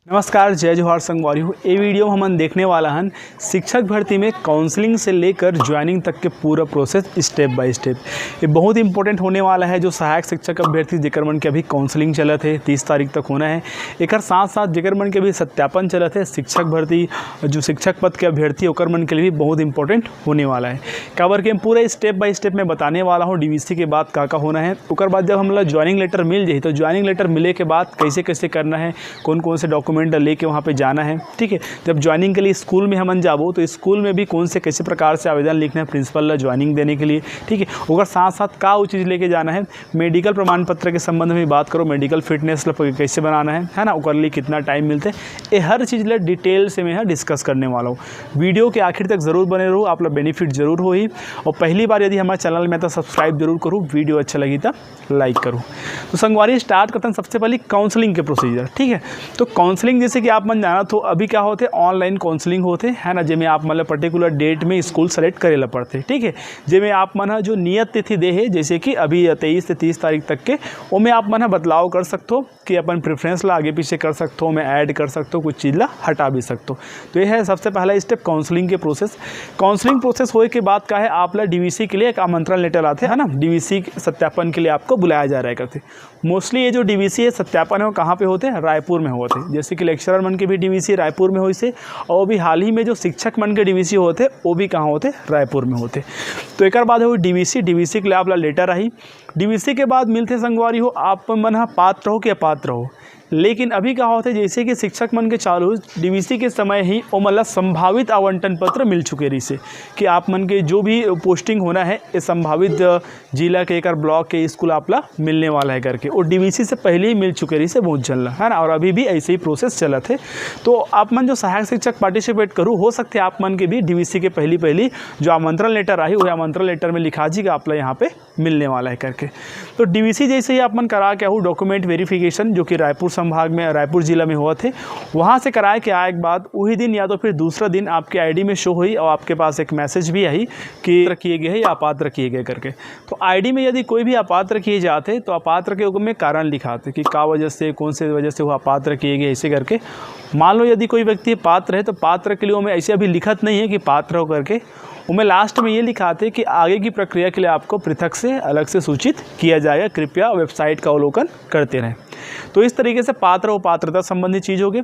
नमस्कार, जय जोहार संगवारी हो। ये वीडियो में हम देखने वाला हन शिक्षक भर्ती में काउंसलिंग से लेकर ज्वाइनिंग तक के पूरा प्रोसेस स्टेप बाय स्टेप। ये बहुत इंपॉर्टेंट होने वाला है। जो सहायक शिक्षक अभ्यर्थी जेकर मन के अभी काउंसलिंग चलत है 30 तारीख तक होना है। एक साथ साथ जेकर मन के अभी सत्यापन चलत है शिक्षक भर्ती जो शिक्षक पद के अभ्यर्थी ओकर मन के लिए भी बहुत इंपॉर्टेंट होने वाला है। काबर के पूरा स्टेप बाय स्टेप में बताने वाला हूँ डीवीसी के बाद का होना है। ओकर बाद जब हम ज्वाइनिंग लेटर मिल जाए तो ज्वाइनिंग लेटर मिले के बाद कैसे कैसे करना है, कौन कौन से डॉक्यूमेंट लेके वहाँ पे जाना है। ठीक है, जब ज्वाइनिंग के लिए स्कूल में हम जाबो तो स्कूल में भी कौन से कैसे प्रकार से आवेदन लिखना है प्रिंसिपल ला ज्वाइनिंग देने के लिए। ठीक है, और साथ साथ का वो चीज़ लेके जाना है। मेडिकल प्रमाण पत्र के संबंध में बात करो, मेडिकल फिटनेस कैसे बनाना है ना, ओकर लिए कितना टाइम मिलते हैं, ये हर चीज़ ले डिटेल से मैं डिस्कस करने वाला हूँ। वीडियो के आखिर तक जरूर बने रहो, आप लोग बेनिफिट जरूर हो ही। और पहली बार यदि हमारे चैनल में तो सब्सक्राइब जरूर करूँ, वीडियो अच्छा लगी तो लाइक करूँ। तो संगवारी स्टार्ट करते हैं सबसे पहले काउंसलिंग के प्रोसीजर। ठीक है, तो काउंसलिंग जैसे कि आप मन जाना तो अभी क्या होते ऑनलाइन काउंसलिंग होते है ना, जिसमें आप मतलब पर्टिकुलर डेट में स्कूल सेलेक्ट करेला पड़ते। ठीक है, जिसमें आप मन जो नियत तिथि दे है जैसे कि अभी 23 से 30 तारीख तक के, उनमें आप मन बदलाव कर सकते हो कि अपन प्रेफरेंस ला आगे पीछे कर सकते हो, मैं ऐड कर सकते हो, कुछ चीज़ ला हटा भी सकते हो। तो ये है सबसे पहला स्टेप काउंसलिंग के प्रोसेस। काउंसलिंग प्रोसेस होने के बाद का है आप डीवीसी के लिए एक आमंत्रण लेटर आते है ना, डीवीसी सत्यापन के लिए आपको बुलाया जा रहा है करते। मोस्टली ये जो डीवीसी है सत्यापन है वो कहाँ पे होते हैं, रायपुर में होते हैं। जैसे कि लेक्चरर मन के भी डीवीसी रायपुर में हो से, और भी हाल ही में जो शिक्षक मन के डीवीसी होते वो भी कहाँ होते, रायपुर में होते। तो एक बाद हो डीवीसी के लिए आप लेटर आई। डीवीसी के बाद मिलते संगवारी हो आप मन पात्र हो कि अपात्र हो। लेकिन अभी क्या होता है जैसे कि शिक्षक मन के चालू डीवीसी के समय ही वो मतलब संभावित आवंटन पत्र मिल चुके रही से कि आप मन के जो भी पोस्टिंग होना है ये संभावित जिला के एक ब्लॉक के स्कूल आपला मिलने वाला है करके, और डीवीसी से पहले ही मिल चुके रही से बहुत जल्द है ना। और अभी भी ऐसे ही प्रोसेस चला थे। तो आप मन जो सहायक शिक्षक पार्टिसिपेट करूँ हो सकते आप मन के भी डीवीसी के पहली जो आमंत्रण लेटर आई वो आमंत्रण लेटर में लिखा जी कि आप यहाँ पे मिलने वाला है करके। तो डीवीसी जैसे ही आप मन करा क्या हो डॉक्यूमेंट वेरिफिकेशन जो कि रायपुर संभाग में रायपुर जिला में हुआ थे, वहाँ से कराए के आए के बाद वही दिन या तो फिर दूसरा दिन आपके आईडी में शो हुई और आपके पास एक मैसेज भी आई कि किए गए या अपात्र किए गए करके। तो आईडी में यदि कोई भी अपात्र किए जाते तो अपात्र के ऊपर में कारण लिखाते कि का वजह से कौन से वजह से वो अपात्र किए गए ऐसे करके। मान लो यदि कोई व्यक्ति पात्र है तो पात्र के लिए वो में ऐसे अभी लिखत नहीं है कि पात्र हो करके, उनमें लास्ट में ये लिखाते कि आगे की प्रक्रिया के लिए आपको पृथक से अलग से सूचित किया जाएगा, कृपया वेबसाइट का अवलोकन करते रहें। तो इस तरीके से पात्र और पात्रता संबंधी चीज़ होगी।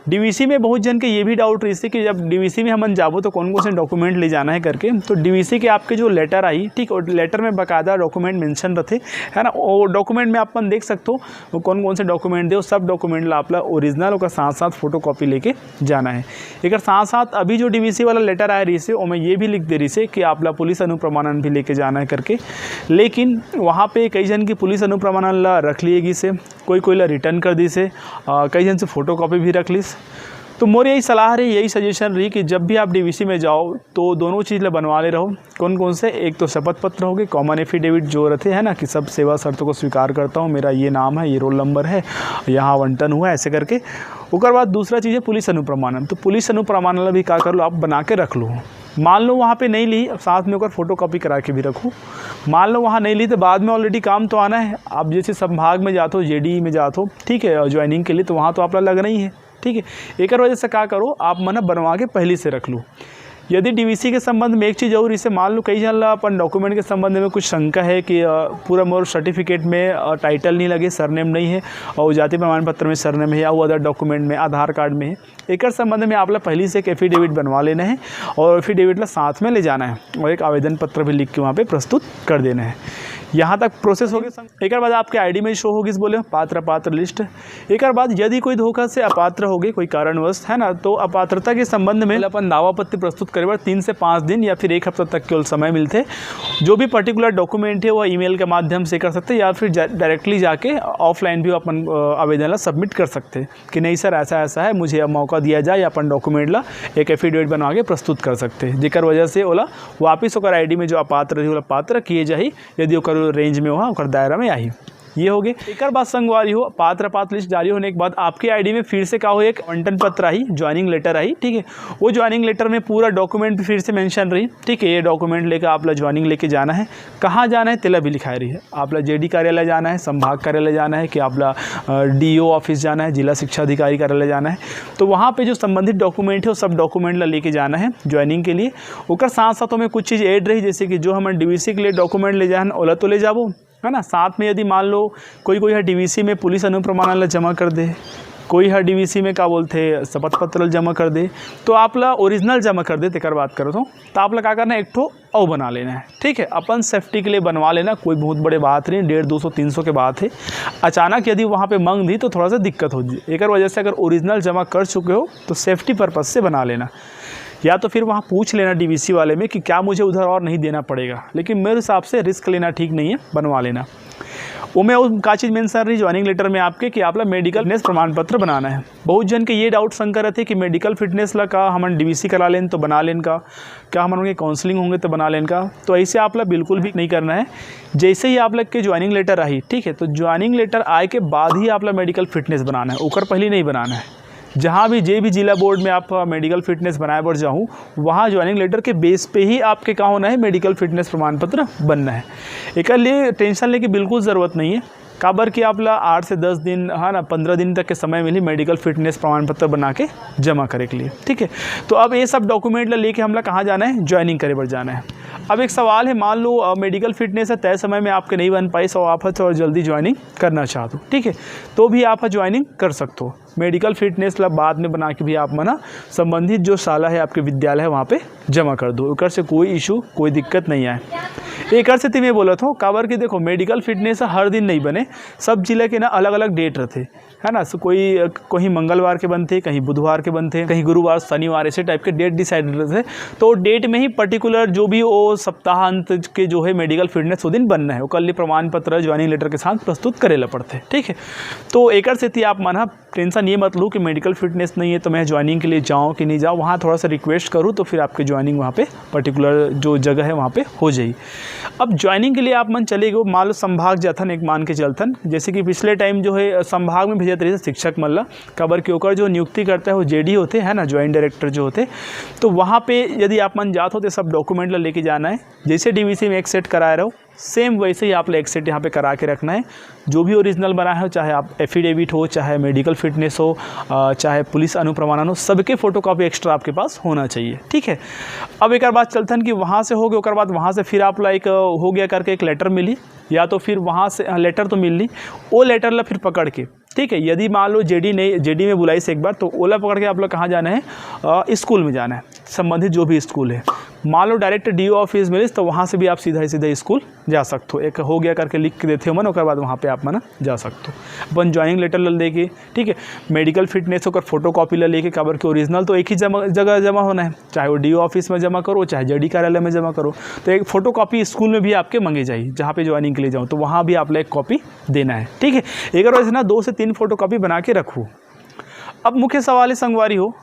डीवीसी में बहुत जन के ये भी डाउट रही थी कि जब डीवीसी में हम जाबो तो कौन कौन से डॉक्यूमेंट ले जाना है करके। तो डीवीसी के आपके जो लेटर आई, ठीक, और लेटर में बाकायदा डॉक्यूमेंट मेंशन रहते है ना। और डॉक्यूमेंट में आप देख सकते हो वो कौन कौन से डॉक्यूमेंट दे, सब डॉक्यूमेंट ला आप ओरिजिनल और साथ साथ फोटोकॉपी लेके जाना है। एक साथ साथ अभी जो डीवीसी वाला लेटर आया रही से मैं ये भी लिख दे रही से कि आप पुलिस अनुप्रमाणन भी लेके जाना है करके। लेकिन वहाँ पे कई जन की पुलिस अनुप्रमाणन ला रख लिएगी से, कोई ला रिटर्न कर दी से, कई जन से फोटोकॉपी भी रख ली। तो मोर यही सलाह रही, यही सजेशन रही कि जब भी आप डीवीसी में जाओ तो दोनों चीज़ बनवा ले रहो। कौन कौन से, एक तो शपथ पत्र होगी, कॉमन एफिडेविट जो रहते हैं ना कि सब सेवा शर्तों को स्वीकार करता हूँ, मेरा ये नाम है, ये रोल नंबर है, यहाँ आवंटन हुआ ऐसे करके। उसके बाद दूसरा चीज़ है पुलिस अनुप्रमाणन। तो पुलिस अनुप्रमाणन भी क्या कर लो आप बना के रख लो। मान लो वहाँ पे नहीं ली, साथ में फोटो कॉपी करा के भी रखूँ। मान लो वहाँ नहीं ली तो बाद में ऑलरेडी काम तो आना है। आप जैसे संभाग में जाते हो, जेडी में जाते हो, ठीक है, ज्वाइनिंग के लिए, तो वहाँ तो आप लगना ही है। ठीक है, एक वजह से क्या करो आप मन बनवा के पहले से रख लो। यदि डीवीसी के संबंध में एक चीज़ और इसे मान लो कई जन अपन डॉक्यूमेंट के संबंध में कुछ शंका है कि पूरा मोर सर्टिफिकेट में टाइटल नहीं लगे, सरनेम नहीं है, और जाति प्रमाण पत्र में सरनेम है या वो अदर डॉक्यूमेंट में आधार कार्ड में है, एक संबंध में आप पहले से एक एफिडेविट बनवा लेना है और एफिडेविट ला साथ में ले जाना है और एक आवेदन पत्र भी लिख के वहाँ पे प्रस्तुत कर देना है। यहाँ तक प्रोसेस हो गया। एक बाद आपके आईडी में शो होगी बोले पात्र लिस्ट। एक बाद यदि कोई धोखा से अपात्र हो गए कोई कारणवश है ना, तो अपात्रता के संबंध में अपन दावापत्र प्रस्तुत करे बार 3 से 5 दिन या फिर 1 हफ्ता तक केवल समय मिलते। जो भी पर्टिकुलर डॉक्यूमेंट है वह ईमेल के माध्यम से कर सकते या फिर डायरेक्टली जाके ऑफलाइन भी अपन आवेदन ला सबमिट कर सकते कि नहीं सर ऐसा है, मुझे अब मौका दिया जाए, या अपन डॉक्यूमेंट ला एक एफिडेविट बनवा के प्रस्तुत कर सकते हैं, जेकर वजह से ओला वापिस होकर आईडी में जो अपात्र रही पात्र किए जाही यदि रेंज में वहाँ दायरा में आई। ये हो गए। एक बात संगवारी हो, पात्र लिस्ट जारी होने के बाद आपके आईडी में फिर से का हो एक आवंटन पत्र आई, ज्वाइनिंग लेटर आई, ठीक है। वो ज्वाइनिंग लेटर में पूरा डॉक्यूमेंट फिर से मेंशन रही, ठीक है। ये डॉक्यूमेंट लेकर आप ज्वाइनिंग लेके जाना है। कहाँ जाना है तेला भी लिखाई रही है। आप जेडी कार्यालय जाना है, संभाग कार्यालय जाना है, कि आप डीओ ऑफिस जाना है, जिला शिक्षा अधिकारी कार्यालय जाना है। तो वहाँ पे जो संबंधित डॉक्यूमेंट है वो सब डॉक्यूमेंट लेके जाना है ज्वाइनिंग के लिए। ओकर साथ साथ में कुछ चीज़ ऐड रही, जैसे कि जो हमारे डीवीसी के लिए डॉक्यूमेंट ले जाए ओला तो ले जाबो, है ना। साथ में यदि मान लो कोई डीवीसी में पुलिस अनुप्रमाण ला जमा कर दे, कोई हर डीवीसी में का बोलते शपथ पत्र जमा कर दे, तो आप ला ओरिजिनल जमा कर दे। तेकर बात करो तो आप ला क्या करना है, एक ठो और बना लेना है, ठीक है। अपन सेफ्टी के लिए बनवा लेना, कोई बहुत बड़े बात नहीं, 150, 200, 300 के बात है। अचानक यदि वहाँ पे मांग दी तो थोड़ा सा दिक्कत हो जाए। एक वजह से अगर ओरिजिनल जमा कर चुके हो तो सेफ्टी पर्पज़ से बना लेना, या तो फिर वहाँ पूछ लेना डीवीसी वाले में कि क्या मुझे उधर और नहीं देना पड़ेगा। लेकिन मेरे हिसाब से रिस्क लेना ठीक नहीं है, बनवा लेना। वो मैं का चीज़ मेंशन रही ज्वाइनिंग लेटर में आपके कि आप मेडिकल फिटनेस प्रमाण पत्र बनाना है। बहुत जन के ये डाउट शंकर रहते कि मेडिकल फिटनेस ला का हम डीवीसी करा लें तो बना लें का, क्या हम उनके काउंसलिंग होंगे तो बना लें का। तो ऐसे आप बिल्कुल भी नहीं करना है। जैसे ही आप के ज्वाइनिंग लेटर आई, ठीक है, तो ज्वाइनिंग लेटर आए के बाद ही आप मेडिकल फिटनेस बनाना है, ओकर पहले नहीं बनाना है। जहाँ भी जे भी जिला बोर्ड में आप मेडिकल फिटनेस बनाए बढ़ जाऊँ, वहाँ ज्वाइनिंग लेटर के बेस पे ही आपके क्या होना है, मेडिकल फिटनेस प्रमाण पत्र बनना है। एक लिए टेंशन लेके बिल्कुल ज़रूरत नहीं है। काबर कि आप 8 से 10 दिन, हाँ ना, 15 दिन तक के समय मिली मेडिकल फिटनेस प्रमाण पत्र बना के जमा करे के लिए, ठीक है। तो अब ये सब डॉक्यूमेंट लेके हम कहाँ जाना है, ज्वाइनिंग करे बढ़ जाना है। अब एक सवाल है, मान लो मेडिकल फिटनेस है तय समय में आपके नहीं बन पाई, सो आप थोड़ा जल्दी ज्वाइनिंग करना चाहते हो, ठीक है, तो भी आप ज्वाइनिंग कर सकते हो। मेडिकल फिटनेस बाद में बना के भी आप मना संबंधित जो शाला है आपके विद्यालय है वहाँ पे जमा कर दो। एक से कोई इशू, कोई दिक्कत नहीं आए। एक से तुम्हें बोला था काबर कि देखो मेडिकल फिटनेस हर दिन नहीं बने, सब जिले के ना अलग अलग डेट रहते, है ना। सो कोई मंगलवार के बनते, कहीं बुधवार के बनते, कहीं गुरुवार, शनिवार, ऐसे टाइप के डेट डिसाइड रहते। तो डेट में ही पर्टिकुलर जो भी वो सप्ताहांत के जो है मेडिकल फिटनेस वो दिन बनना है, वो कल प्रमाण पत्र ज्वाइनिंग लेटर के साथ प्रस्तुत करेला पड़ते, ठीक है। तो एक से आप माना टेंशन ये मत लो कि मेडिकल फिटनेस नहीं है तो मैं ज्वाइनिंग के लिए जाऊँ कि नहीं जाऊँ, वहाँ थोड़ा सा रिक्वेस्ट करूँ तो फिर आपकी ज्वाइनिंग वहाँ पे पर्टिकुलर जो जगह है वहाँ पे हो जाएगी। अब ज्वाइनिंग के लिए आप मन चले गए, मान लो संभाग जाथन, एक मान के चलथन, जैसे कि पिछले टाइम जो है संभाग में भेजत रही शिक्षक मल्ला काबर के ओकर जो नियुक्ति करता है वो जेडी होते हैं ना, ज्वाइंट डायरेक्टर जो होते। तो वहाँ पे यदि आप मन जात हो तो सब डॉक्यूमेंट लेके जाना है। जैसे डीवीसी में एक सेट कराए रहो, सेम वैसे ही आप एक सेट यहाँ पे करा के रखना है। जो भी ओरिजिनल बना है, चाहे आप एफिडेविट हो, चाहे मेडिकल फिटनेस हो, चाहे पुलिस अनुप्रमाणन हो, सबके फोटोकॉपी एक्स्ट्रा आपके पास होना चाहिए, ठीक है। अब एक बात चलतन कि वहाँ से हो गए, उसके बाद वहाँ से फिर आप एक हो गया करके एक लेटर मिली, या तो फिर वहाँ से लेटर तो मिल ली, वो लेटर ला फिर पकड़ के, ठीक है। यदि मान लो जेडी में बुलाई से एक बार, तो ओला पकड़ के आप लोग कहाँ जाना है, स्कूल में जाना है, संबंधित जो भी स्कूल है। मान लो डायरेक्ट डीओ ऑफिस मिले तो वहाँ से भी आप सीधा स्कूल जा सकते हो। एक हो गया करके लिख के देते हो मन, उसके बाद वहाँ पे आप मना जा सकते हो। अपन ज्वाइनिंग लेटर ले लेके, ठीक है, मेडिकल फिटनेस होकर फोटो कॉपी ले लेके, काबर के ओरिजिनल तो एक ही जगह जमा होना है, चाहे वो डीओ ऑफिस में जमा करो, चाहे जेडी कार्यालय में जमा करो। तो एक फोटो कॉपी स्कूल में भी आपके मंगे जाइए, जहाँ पे ज्वाइनिंग के लिए जाऊँ तो वहाँ भी आप एक कॉपी देना है, ठीक है। एक वजह से ना 2 से 3 फोटो कॉपी बना के रखो। अब मुख्य सवाल है संगवारी हो,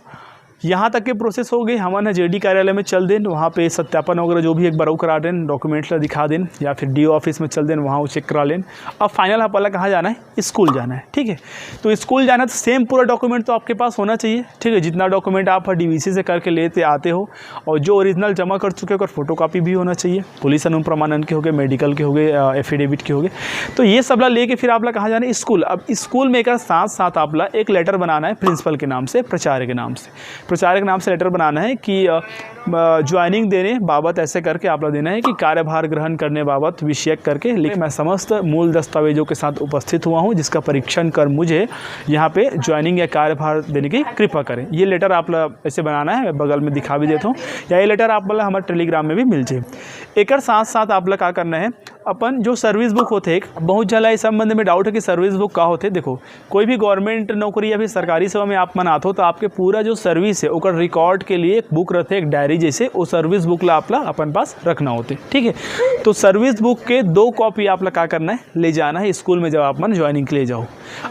यहाँ तक के प्रोसेस हो गई, हमारे जेडी कार्यालय में चल दें, वहाँ पे सत्यापन वगैरह जो भी एक बार करा दें, डॉक्यूमेंट्स दिखा दें, या फिर डीओ ऑफिस में चल दें, वहाँ वो चेक करा लें। अब फाइनल आप कहाँ जाना है, स्कूल जाना है, ठीक है। तो स्कूल जाना है तो सेम पूरा डॉक्यूमेंट तो आपके पास होना चाहिए, ठीक है। जितना डॉक्यूमेंट आप डीवीसी से करके लेते आते हो, और जो ओरिजिनल जमा कर चुके हो फोटो कॉपी भी होना चाहिए, पुलिस अनुप्रमाणन के हो गए, मेडिकल के हो गए, एफिडेविट के हो गए। तो ये सब लेके फिर आप कहाँ जाना है, स्कूल। अब स्कूल में एक साथ साथ आप एक लेटर बनाना है प्रिंसिपल के नाम से, प्राचार्य के नाम से, प्राचार्य के नाम से लेटर बनाना है कि ज्वाइनिंग देने बाबत ऐसे करके आप लोग देना है कि कार्यभार ग्रहण करने बाबत विषयक करके लिख, मैं समस्त मूल दस्तावेजों के साथ उपस्थित हुआ हूं, जिसका परीक्षण कर मुझे यहाँ पे ज्वाइनिंग या कार्यभार देने की कृपा करें। ये लेटर आप लोग ऐसे बनाना है, बगल में दिखा भी देता हूँ, या ये लेटर आप लोग हमारे टेलीग्राम में भी मिल जाए। एक साथ साथ आप लोग क्या करना है, अपन जो सर्विस बुक होते हैं, बहुत जला इस संबंध में डाउट है कि सर्विस बुक का होते। देखो कोई भी गवर्नमेंट नौकरी या फिर सरकारी सेवा में आप मनाते हो तो आपके पूरा जो सर्विस है उसका रिकॉर्ड के लिए एक बुक रहते, एक डायरी जैसे, वो सर्विस बुक ला आप अपन पास रखना होते, ठीक है। तो सर्विस बुक के 2 कॉपी आप क्या करना है, ले जाना है स्कूल में जब आप मन ज्वाइनिंग के लिए जाओ।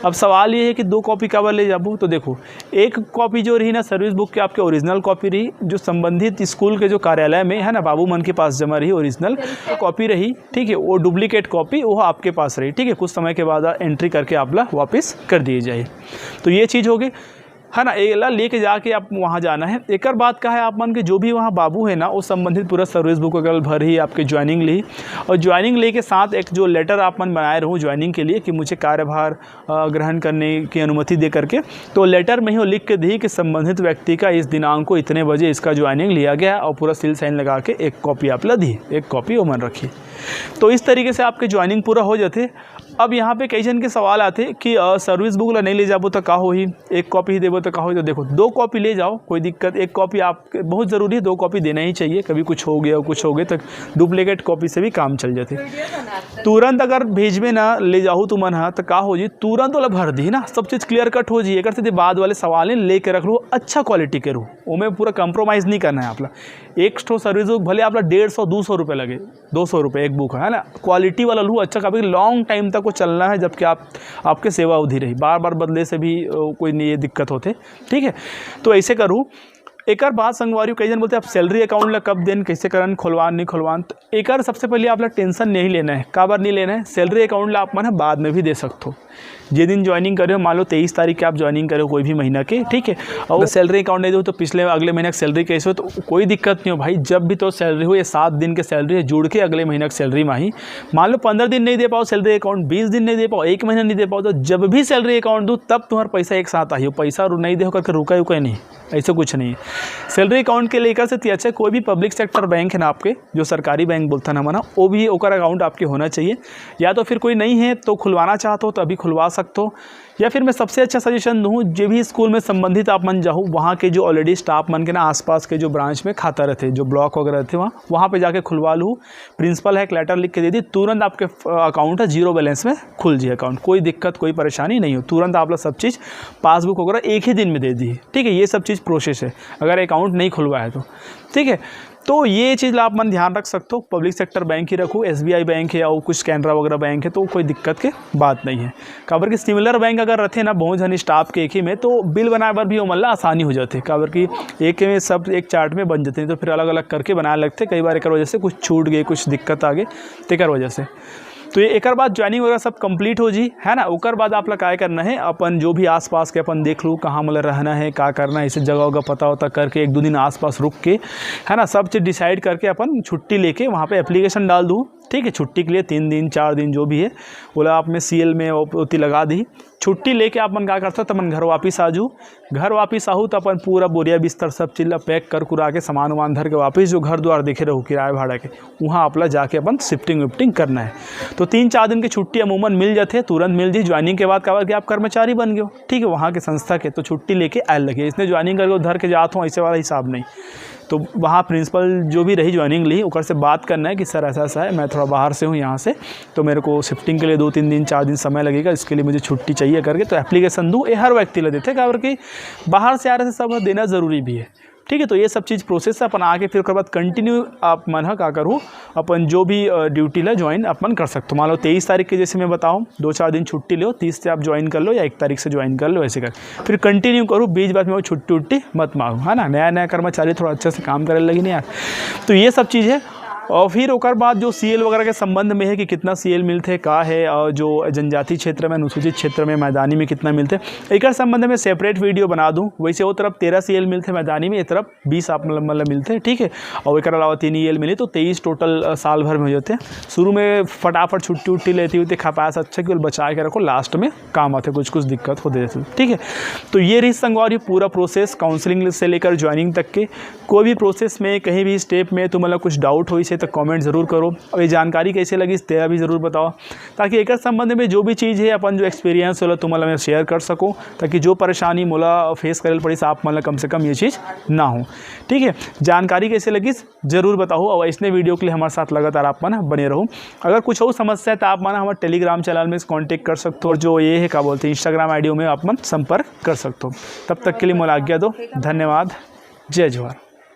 अब सवाल ये है कि 2 कॉपी कब ले जाबो, तो देखो एक कॉपी जो रही ना सर्विस बुक के, आपके ओरिजिनल कॉपी रही जो संबंधित स्कूल के जो कार्यालय में है ना, बाबू मन के पास जमा रही ओरिजिनल कॉपी रही, ठीक है। वो डुप्लीकेट कॉपी वो आपके पास रही, ठीक है। कुछ समय के बाद एंट्री करके आप वापस कर दिए जाए। तो ये चीज़ होगी, है ना। एक लेके जाके आप वहाँ जाना है। एक और बात का है, आप मान के जो भी वहाँ बाबू है ना, वो संबंधित पूरा सर्विस बुक अगर भर ही आपके ज्वाइनिंग ली, और ज्वाइनिंग ले के साथ एक जो लेटर आप मन बनाए रहो ज्वाइनिंग के लिए कि मुझे कार्यभार ग्रहण करने की अनुमति दे करके, तो लेटर में ही वो लिख के दी कि संबंधित व्यक्ति का इस दिनांक को इतने बजे इसका ज्वाइनिंग लिया गया, और पूरा सील साइन लगा के एक कॉपी आप ला दी, एक कॉपी वो मन रखी। तो इस तरीके से आपके ज्वाइनिंग पूरा हो जाते। अब यहाँ पे कई जन के सवाल आते कि सर्विस बुक ला नहीं ले जाबो तो का हो ही, एक कॉपी ही देबो तो का हो। तो देखो 2 कॉपी ले जाओ, कोई दिक्कत, एक कॉपी आप बहुत ज़रूरी है, 2 कॉपी देना ही चाहिए। कभी कुछ हो गया तो डुप्लीकेट कॉपी से भी काम चल जाते। तुरंत अगर भेजबे ना ले जाओ तुम हाँ तो का हो जी, तुरंत वाला भर दी ना, सब चीज़ क्लियर कट हो जाइए। करते बाद वाले सवाल ले के रख लो, अच्छा क्वालिटी के रू, वो पूरा कंप्रोमाइज़ नहीं करना है। आपला एक ठो सर्विस बुक भले आपला 150-200 रुपये लगे, 200 रुपये एक बुक है ना, क्वालिटी वाला लूँ अच्छा, कभी लॉन्ग टाइम तक को चलना है, जबकि आपके सेवा अवधि रही, बार बार बदले से भी कोई नहीं ये दिक्कत होते, ठीक है। तो ऐसे करूँ। एक और बात संगवारी, कई जन बोलते हैं आप सैलरी अकाउंट ला कब दें, कैसे करन, खुलवान नहीं खुलवान। तो एक और सबसे पहले आप टेंशन नहीं लेना है, का बार नहीं लेना है। सैलरी अकाउंट ला आप मन बाद में भी दे सकते हो। जे दिन ज्वाइनिंग करे हो, मान लो 23 तारीख के आप ज्वाइनिंग करे हो कोई भी महीना के, ठीक है, और सैलरी अकाउंट नहीं दो तो पिछले अगले महीने की सैलरी कैसे हो, तो कोई दिक्कत नहीं हो भाई। जब भी तो सैलरी हो, ये 7 दिन के सैलरी है जुड़ के अगले महीने की सैलरी में ही, मान लो 15 दिन नहीं दे पाओ सैलरी अकाउंट, 20 दिन नहीं दे पाओ, 1 महीना नहीं दे पाओ, तो जब भी सैलरी अकाउंट दो तब तुम्हारा पैसा एक साथ आई हो। पैसा नहीं दे करके रुका नहीं, ऐसा कुछ नहीं है। सैलरी अकाउंट के लेकर से अच्छा कोई भी पब्लिक सेक्टर बैंक है ना आपके, जो सरकारी बैंक बोलता ना मना, वो भी ओकर अकाउंट आपके होना चाहिए। या तो फिर कोई नहीं है तो खुलवाना चाहते हो तो अभी खुलवा सकते हो, या फिर मैं सबसे अच्छा सजेशन दूँ, जो भी स्कूल में संबंधित आप मन जाओ, वहाँ के जो ऑलरेडी स्टाफ मन के ना आसपास के जो ब्रांच में खाता रहते, जो ब्लॉक वगैरह रहते, वहाँ पे जाके खुलवा लूँ। प्रिंसिपल है, एक लेटर लिख के दे दी, तुरंत आपके अकाउंट है 0 बैलेंस में खुल जाए अकाउंट, कोई दिक्कत कोई परेशानी नहीं हो। तुरंत आप लोग सब चीज़ पासबुक वगैरह एक ही दिन में दे दी, ठीक है। ये सब चीज़ प्रोसेस है अगर अकाउंट नहीं खुलवाया तो, ठीक है। तो ये चीज़ आप मन ध्यान रख सकते हो। पब्लिक सेक्टर बैंक ही रखो, SBI बैंक है और कुछ कैनरा वगैरह बैंक है, तो कोई दिक्कत के बात नहीं है। काबर कि सिमिलर बैंक अगर रहते ना बहुत जन स्टाफ के एक ही में, तो बिल बनाए पर भी मतलब आसानी हो जाती है। काबर कि एक में सब एक चार्ट में बन जाते हैं, तो फिर अलग अलग करके बनाए लगते। कई बार एक वजह से कुछ छूट गए, कुछ दिक्कत आ गए, तो एक वजह से। तो ये एक बाद ज्वाइनिंग वगैरह सब कंप्लीट हो जी, है ना। ओकर बाद आप क्या करना है, अपन जो भी आसपास के अपन देख लूँ कहाँ मतलब रहना है, क्या करना है, इसे जगह वगह पता होता करके 1-2 दिन आसपास रुक के, है ना, सब चीज़ डिसाइड करके अपन छुट्टी लेके वहाँ पे एप्लीकेशन डाल दूँ, ठीक है। छुट्टी के लिए 3 दिन 4 दिन जो भी है बोला आप में CL में ओती लगा दी। छुट्टी लेके अपन क्या करते हो, तो अपन घर वापस आ जाऊँ। घर वापस आहूँ तो अपन पूरा बोरिया बिस्तर सब चीज़ पैक कर कुरा के सामान वामान धर के वापस जो घर द्वार देखे रहो किराया भाड़ा के, वहाँ अपना जाके अपन शिफ्टिंग विफ्टिंग करना है। तो 3-4 दिन की छुट्टी अमूमन मिल जाते, तुरंत मिल जी। ज्वाइनिंग के बाद क्या आप कर्मचारी बन गए हो, ठीक है, वहाँ के संस्था के, तो छुट्टी लेके आए लगे। इसने ज्वाइनिंग करके उधर के जाता हूँ, ऐसे वाला हिसाब नहीं। तो वहाँ प्रिंसिपल जो भी रही ज्वाइनिंग ली, उकर से बात करना है कि सर ऐसा है, मैं थोड़ा बाहर से हूँ यहाँ से, तो मेरे को शिफ्टिंग के लिए 2-3 दिन 4 दिन समय लगेगा, इसके लिए मुझे छुट्टी चाहिए करके तो एप्लीकेशन दूँ। ये हर व्यक्ति ले देते, क्योंकि बाहर से आ रहे से सब देना ज़रूरी भी है, ठीक है। तो ये सब चीज़ प्रोसेस है। अपन आके फिर उसके बाद कंटिन्यू आप मन का करूँ, अपन जो भी ड्यूटी ला ज्वाइन अपन कर सकते हो। मान लो 23 तारीख के जैसे मैं बताऊँ, 2-4 दिन छुट्टी लो, 30 से आप ज्वाइन कर लो या 1 तारीख से ज्वाइन कर लो, ऐसे कर फिर कंटिन्यू करूँ। बीच बाद में वो छुट्टी उट्टी मत मांगू, है ना। नया कर्मचारी थोड़ा अच्छे से काम करने लगी नहीं यार। तो ये सब चीज़ है। और फिर ओकर बाद जो CL वगैरह के संबंध में है कि कितना CL मिलते हैं, का है, और जो जनजाति क्षेत्र में, अनुसूचित क्षेत्र में, मैदानी में कितना मिलते हैं, एक संबंध में सेपरेट वीडियो बना दूं। वैसे वो तरफ 13 CL मिलते हैं मैदानी में, एक तरफ 20 आप मतलब मिलते हैं, ठीक है। और एक अलावा 3 EL मिली, तो 23 टोटल साल भर में हो जाते हैं। शुरू में फटाफट छुट्टी उट्टी लेती हुई खपास अच्छा कि बचा के रखो, लास्ट में काम आते, कुछ दिक्कत हो देती, ठीक है। तो ये रही संगवारी पूरा प्रोसेस, काउंसलिंग से लेकर ज्वाइनिंग तक के। कोई भी प्रोसेस में कहीं भी स्टेप में तो मतलब कुछ डाउट हो तो कमेंट ज़रूर करो। और ये जानकारी कैसे लगी तेरा भी ज़रूर बताओ, ताकि एक संबंध में जो भी चीज़ है अपन जो एक्सपीरियंस होला तुम मैं शेयर कर सको, ताकि जो परेशानी मोला फेस करे पड़ी आप मतलब कम से कम ये चीज़ ना हो, ठीक है। जानकारी कैसे लगी ज़रूर बताओ, और इसने वीडियो के लिए हमारे साथ लगातार आप मन बने रहो। अगर कुछ और समस्या है तो आप मन हमारे टेलीग्राम चैनल में कॉन्टेक्ट कर सकते हो, और जो ये है क्या बोलते हैं इंस्टाग्राम ID में आप मन संपर्क कर सकते हो। तब तक के लिए मोला आज्ञा दो। धन्यवाद। जय जवाहर।